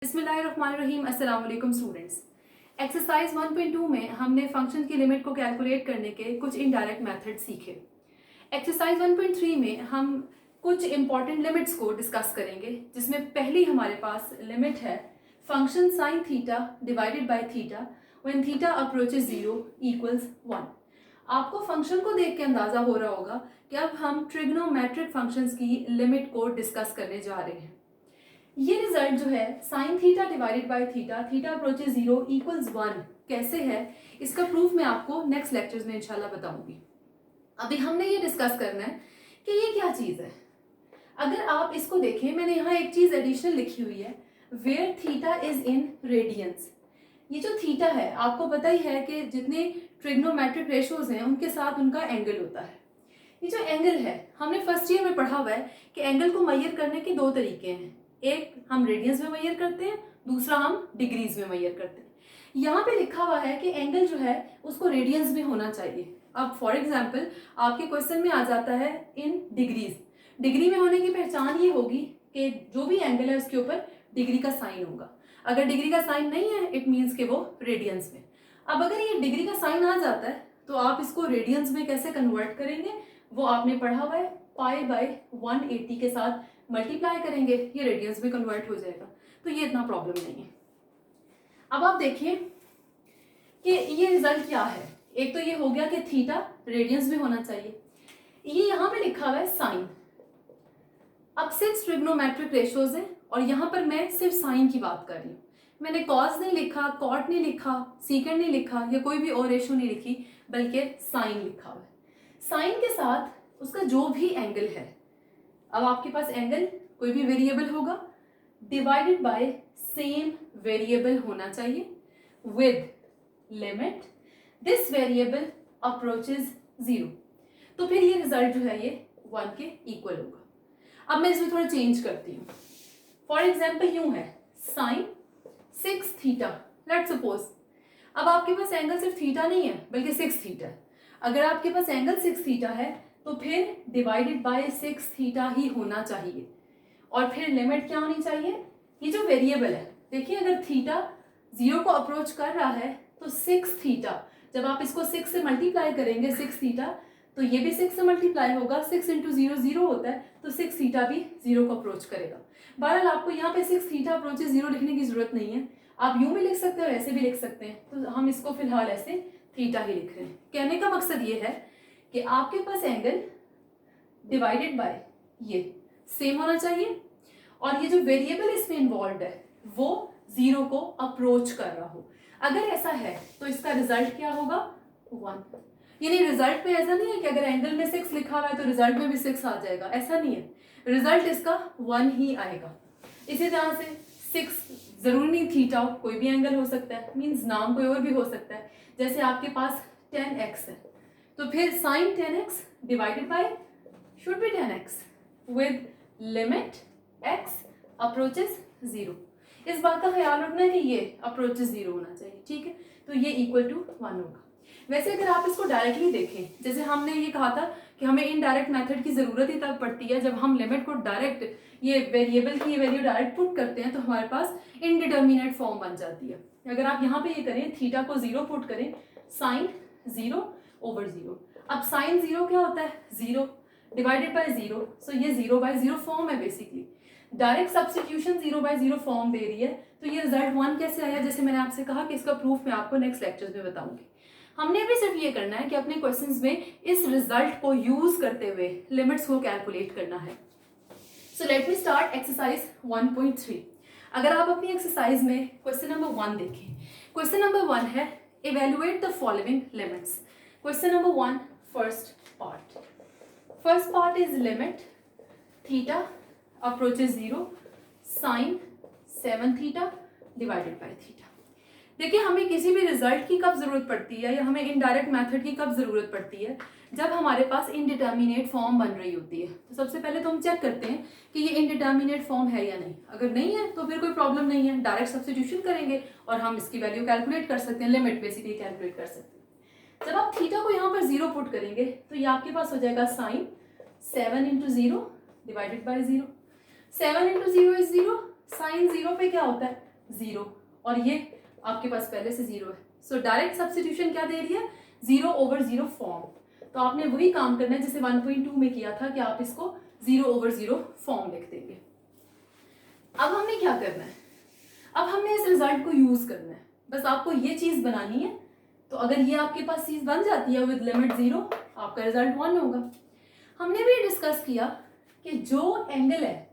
बिस्मिल्लाहिर्रहमानिर्रहीम। अस्सलाम वालेकुम स्टूडेंट्स। एक्सरसाइज 1.2 में हमने फंक्शन की लिमिट को कैलकुलेट करने के कुछ इनडायरेक्ट मेथड सीखे। एक्सरसाइज 1.3 में हम कुछ इंपॉर्टेंट लिमिट्स को डिस्कस करेंगे, जिसमें पहली हमारे पास लिमिट है function sine theta divided by theta when theta approaches 0 equals 1। आपको फंक्शन को देख के अंदाजा हो रहा होगा कि अब हम ट्रिग्नोमेट्रिक फंक्शंस की लिमिट को डिस्कस करने जा रहे हैं। ये रिजल्ट जो है sine theta divided by theta theta approaches 0 equals 1 कैसे है, इसका प्रूफ मैं आपको नेक्स्ट लेक्चर्स में इंशाल्लाह बताऊंगी। अभी हमने ये डिस्कस करना है कि ये क्या चीज़ है। अगर आप इसको देखें, मैंने यहाँ एक चीज़ एडिशनल लिखी हुई है, where theta is in radians. ये जो थीटा है, आपको पता ही है कि जितने ट्रिग्नोमेट्रिक रेशोज हैं उनके साथ उनका एंगल होता है। ये जो एंगल है, हमने फर्स्ट ईयर में पढ़ा हुआ है कि एंगल को मेजर करने के दो तरीके हैं। एक हम रेडियंस में मेजर करते हैं, दूसरा हम डिग्रीज में मेजर करते हैं। यहाँ पे लिखा हुआ है कि एंगल जो है उसको रेडियंस में होना चाहिए। अब फॉर एग्जांपल आपके क्वेश्चन में आ जाता है इन डिग्रीज। डिग्री में होने की पहचान ये होगी कि जो भी एंगल है उसके ऊपर डिग्री का साइन होगा। अगर डिग्री का साइन नहीं है, इट मीन्स कि वो रेडियंस में। अब अगर ये डिग्री का साइन आ जाता है तो आप इसको रेडियंस में कैसे कन्वर्ट करेंगे, वो आपने पढ़ा हुआ है। पाई बाय 180 के साथ मल्टीप्लाई करेंगे, ये रेडियंस में कन्वर्ट हो जाएगा, तो ये इतना प्रॉब्लम नहीं है। अब आप देखिए कि ये रिजल्ट क्या है। एक तो ये हो गया कि थीटा रेडियंस में होना चाहिए। ये यहाँ पे लिखा हुआ है साइन। अब 6 ट्रिग्नोमेट्रिक रेशोज हैं और यहाँ पर मैं सिर्फ साइन की बात कर रही हूँ। मैंने कॉस नहीं लिखा, कॉट नहीं लिखा, सीकेंड नहीं लिखा या कोई भी और रेशो नहीं लिखी, बल्कि साइन लिखा हुआ है। साइन के साथ उसका जो भी एंगल है, अब आपके पास एंगल कोई भी वेरिएबल होगा, डिवाइडेड बाय सेम वेरिएबल होना चाहिए with limit this variable approaches 0। तो फिर ये रिजल्ट जो है ये 1 के इक्वल होगा। अब मैं इसमें थोड़ा चेंज करती हूँ। फॉर एग्जाम्पल यूं है साइन 6 थीटा, लेट सपोज। अब आपके पास एंगल सिर्फ थीटा नहीं है बल्कि 6 थीटा है। अगर आपके पास एंगल 6 थीटा है तो फिर डिवाइडेड बाय 6 थीटा ही होना चाहिए। और फिर लिमिट क्या होनी चाहिए, ये जो वेरिएबल है, देखिए अगर थीटा 0 को अप्रोच कर रहा है तो 6 थीटा, जब आप इसको 6 से मल्टीप्लाई करेंगे 6 थीटा, तो ये भी 6 से मल्टीप्लाई होगा। 6 इंटू 0 0 होता है, तो 6 थीटा भी 0 को अप्रोच करेगा। बहरहाल आपको यहाँ पे 6 थीटा अप्रोचेस 0 लिखने की जरूरत नहीं है, आप यूं भी लिख सकते हैं और ऐसे भी लिख सकते हैं। तो हम इसको फिलहाल ऐसे थीटा ही लिख रहे हैं। कहने का मकसद ये है कि आपके पास एंगल डिवाइडेड बाय ये सेम होना चाहिए और ये जो वेरिएबल इसमें इन्वॉल्व है वो 0 को अप्रोच कर रहा हो। अगर ऐसा है तो इसका रिजल्ट क्या होगा, 1। यानी रिजल्ट में ऐसा नहीं है कि अगर एंगल में 6 लिखा हुआ है तो रिजल्ट में भी 6 आ जाएगा, ऐसा नहीं है। रिजल्ट इसका 1 ही आएगा। इसी तरह से 6 जरूरी नहीं थीटा हो, कोई भी एंगल हो सकता है, मीन्स नाम कोई और भी हो सकता है। जैसे आपके पास 10x है तो फिर sine 10x divided by should be 10x with limit x approaches 0। इस बात का ख्याल रखना है कि ये अप्रोचेस 0 होना चाहिए, ठीक है। तो ये इक्वल टू 1 होगा। वैसे अगर आप इसको डायरेक्टली देखें, जैसे हमने ये कहा था कि हमें इनडायरेक्ट मेथड की जरूरत ही तब पड़ती है जब हम लिमिट को डायरेक्ट ये वेरिएबल की वैल्यू डायरेक्ट पुट करते हैं, तो हमारे पास इनडिटर्मिनेट फॉर्म बन जाती है। अगर आप यहाँ पे ये करें, थीटा को 0 पुट करें, साइन 0 ओवर 0। अब साइन 0 क्या होता है, 0 डिवाइडेड बाय 0, सो ये 0 बाय 0 फॉर्म है। Basically direct substitution 0 by 0 form दे रही है। तो ये रिजल्ट 1 कैसे आया, जैसे मैंने आपसे कहा कि इसका प्रूफ मैं आपको नेक्स्ट लेक्चर्स में बताऊंगी। हमने भी सिर्फ ये करना है कि अपने क्वेश्चंस में इस रिजल्ट को यूज करते हुए लिमिट्स को कैलकुलेट करना है। So let me start exercise 1.3। अगर आप अपनी एक्सरसाइज में क्वेश्चन नंबर 1 देखें, क्वेश्चन नंबर 1 है evaluate the following limits. Question number 1 first part is limit theta approaches 0 sine 7 theta divided by theta. देखिए हमें किसी भी रिजल्ट की कब जरूरत पड़ती है या हमें इनडायरेक्ट मेथड की कब जरूरत पड़ती है, जब हमारे पास इनडिटर्मिनेट फॉर्म बन रही होती है। तो सबसे पहले तो हम चेक करते हैं कि ये इनडिटर्मिनेट फॉर्म है या नहीं। अगर नहीं है तो फिर कोई प्रॉब्लम नहीं है, डायरेक्ट सब्स्टिट्यूशन करेंगे और हम इसकी वैल्यू कैलकुलेट कर सकते हैं, लिमिट बेसिकली कैलकुलेट कर सकते हैं। जब आप थीटा को यहाँ पर 0 पुट करेंगे तो ये आपके पास हो जाएगा sine 7 into 0 divided by 0। 7 into 0 is 0, sine 0 पे क्या होता है 0 और ये आपके पास पहले से 0 है। सो डायरेक्ट सब्स्टिट्यूशन क्या दे रही है, 0/0 फॉर्म। तो आपने वही काम करना है जैसे 1.2 में किया था कि आप इसको 0/0 फॉर्म लिख देंगे। अब हमने क्या करना है, अब हमने इस रिजल्ट को यूज करना है, बस आपको ये चीज बनानी है। तो अगर ये आपके पास चीज बन जाती है विद लिमिट 0, आपका रिजल्ट 1 होगा। हमने भी डिस्कस किया कि जो एंगल है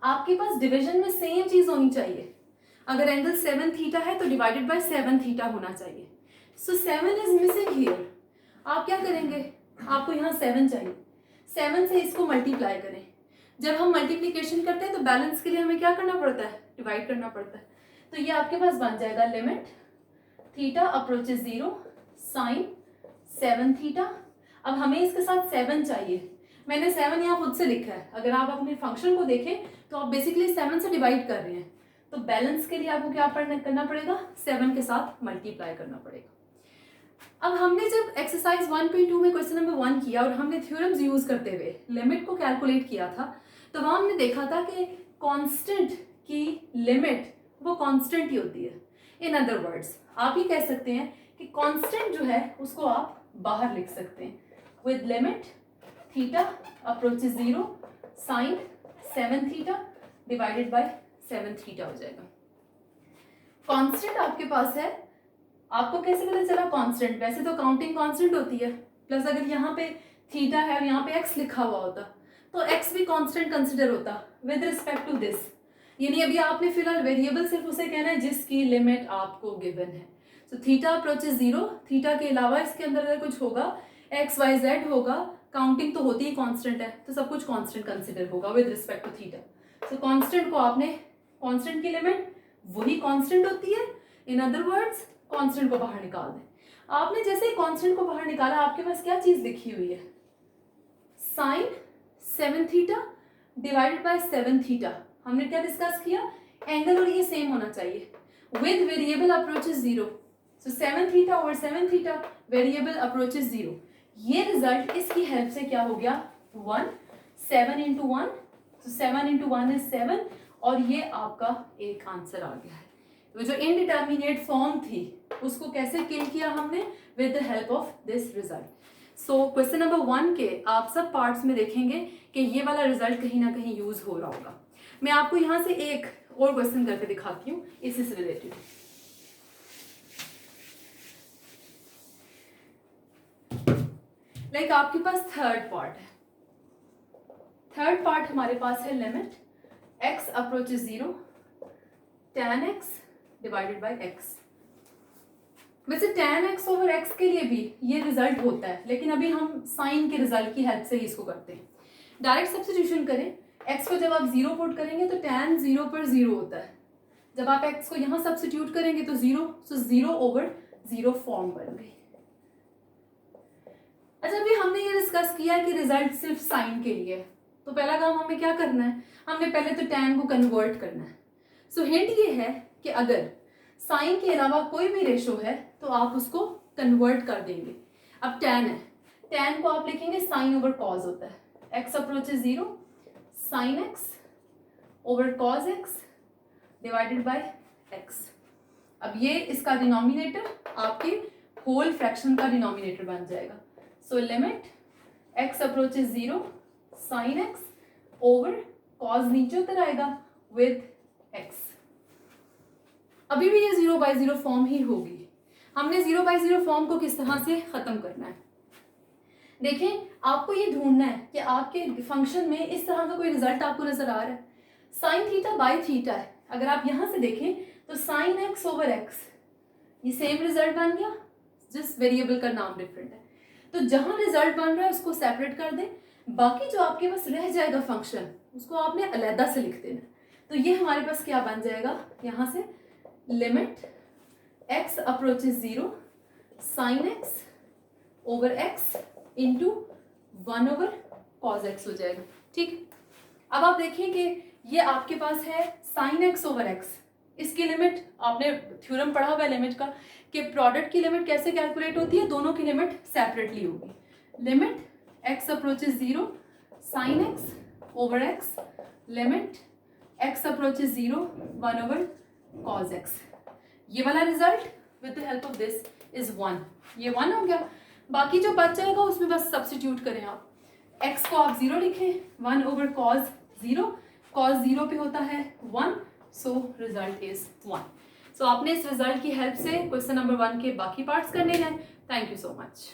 आपके पास डिवीजन में सेम चीज होनी चाहिए। अगर एंगल 7 थीटा है तो डिवाइडेड बाय 7 थीटा होना चाहिए। सो 7 इज मिसिंग हियर। आप क्या करेंगे, आपको यहाँ 7 चाहिए, 7 से इसको मल्टीप्लाई करें। जब हम मल्टीप्लीकेशन करते हैं तो बैलेंस के लिए हमें क्या करना पड़ता है, डिवाइड करना पड़ता है। तो ये आपके पास बन जाएगा limit theta approaches 0 sine 7 theta. अब हमें इसके साथ 7 चाहिए, मैंने 7 यहाँ खुद से लिखा है। अगर आप अपने फंक्शन को देखें तो आप बेसिकली 7 से डिवाइड कर रहे हैं, तो बैलेंस के लिए आपको क्या करना पड़ेगा, 7 के साथ मल्टीप्लाई करना पड़ेगा। अब हमने जब एक्सरसाइज 1.2 में क्वेश्चन नंबर 1 किया और हमने थ्योरम्स यूज करते हुए लिमिट को कैलकुलेट किया था, तो वहां हमने देखा था कि कांस्टेंट की लिमिट वो कांस्टेंट ही होती है। इन अदर वर्ड्स आप ही कह सकते हैं कि कांस्टेंट जो है उसको आप बाहर लिख सकते हैं with limit theta approaches 0 sine 7 theta divided by 7 theta हो जाएगा। कांस्टेंट आपके पास है, आपको कैसे पता चला कांस्टेंट, वैसे तो काउंटिंग कांस्टेंट होती है, प्लस अगर यहाँ पे थीटा है और यहाँ पे एक्स लिखा हुआ होता तो एक्स भी कांस्टेंट कंसिडर होता विद रिस्पेक्ट टू दिस। यानी अभी आपने फिलहाल वेरिएबल सिर्फ उसे कहना है जिसकी लिमिट आपको गिवन है। सो थीटा अप्रोचेस 0, थीटा के अलावा इसके अंदर अगर कुछ होगा एक्स वाई जेड होगा, काउंटिंग तो होती ही कांस्टेंट है, तो सब कुछ कांस्टेंट कंसिडर होगा with respect to theta. So constant को आपने, कांस्टेंट की लिमिट वही कांस्टेंट होती है, इन अदर वर्ड्स कांस्टेंट को बाहर निकाल दें। आपने जैसे ही कांस्टेंट को बाहर निकाला आपके पास क्या चीज लिखी हुई है, sine 7 theta divided by 7 theta. हमने क्या डिस्कस किया, एंगल और ये सेम होना चाहिए with variable approaches 0। So 7 theta over 7 theta, variable approaches 0। ये रिजल्ट इसकी हेल्प से क्या हो गया 1, 7 into 1, so 7 into 1 is 7 और ये आपका एक आंसर आ गया है। तो जो इनडिटर्मिनेट फॉर्म थी उसको कैसे किल किया हमने, with the help of this result. So question number 1 के आप सब पार्ट्स में देखेंगे कि ये वाला रिजल्ट कहीं ना कहीं यूज हो रहा होगा। मैं आपको यहाँ से एक और क्वेश्चन करके दिखाती हूँ इसी से रिलेटेड। लाइक आपके पास थर्ड पार्ट है, थर्ड पार्ट हमारे पास है limit x approaches 0 tan x divided by x। वैसे tan x ओवर x के लिए भी ये रिजल्ट होता है, लेकिन अभी हम साइन के रिजल्ट की हेल्प से ही इसको करते हैं। डायरेक्ट सब्स्टिट्यूशन करें, x को जब आप 0 पुट करेंगे तो tan 0 पर 0 होता है। जब आप x को यहाँ सब्स्टिट्यूट करेंगे तो 0, सो 0/0 फॉर्म बन गई। अच्छा, अभी हमने ये डिस्कस किया कि रिजल्ट सिर्फ साइन के लिए, तो पहला काम हमें क्या करना है, हमने पहले तो tan को कन्वर्ट करना है। सो हिंट ये है कि अगर साइन के अलावा कोई भी रेशो है तो आप उसको कन्वर्ट कर देंगे। अब tan है, tan को आप लिखेंगे साइन ओवर कॉज होता है, x approaches 0 sine x over cos x divided by x। अब ये इसका डिनोमिनेटर आपके होल फ्रैक्शन का डिनोमिनेटर बन जाएगा। So limit x approaches 0 sine x over cos नीचे उतर आएगा विद x। अभी भी ये 0/0 फॉर्म ही होगी। हमने 0/0 फॉर्म को किस तरह से खत्म करना है, देखें आपको ये ढूंढना है कि आपके फंक्शन में इस तरह का कोई रिजल्ट आपको नजर आ रहा है। साइन थीटा बाय थीटा है, अगर आप यहां से देखें तो साइन x ओवर x, ये सेम रिजल्ट बन गया, जिस वेरिएबल का नाम डिफरेंट है। तो जहां रिजल्ट बन रहा है उसको सेपरेट कर दें, बाकी जो आपके पास रह जाएगा फंक्शन उसको आपने अलहदा से लिख देना। तो ये हमारे पास क्या बन जाएगा, यहाँ से limit x approaches 0 sine x over x into 1 over cos x हो जाएगा। ठीक, अब आप देखिए कि ये आपके पास है साइन x ओवर x, इसकी लिमिट आपने थ्योरम पढ़ा हुआ है लिमिट का कि प्रोडक्ट की लिमिट कैसे कैलकुलेट होती है, दोनों की लिमिट सेपरेटली होगी। Limit x approaches 0 sine x over x, limit x approaches 0 1 over cos x। ये वाला result with the help of this is 1। ये 1 हो गया। बाकी जो बच जाएगा उसमें बस सब्सटीट्यूट करें आप। x को आप 0 लिखें, 1 over cos 0, cos 0 पे होता है 1, सो रिजल्ट इज 1। सो आपने इस रिजल्ट की हेल्प से क्वेश्चन नंबर 1 के बाकी पार्ट्स करने हैं। Thank you so much.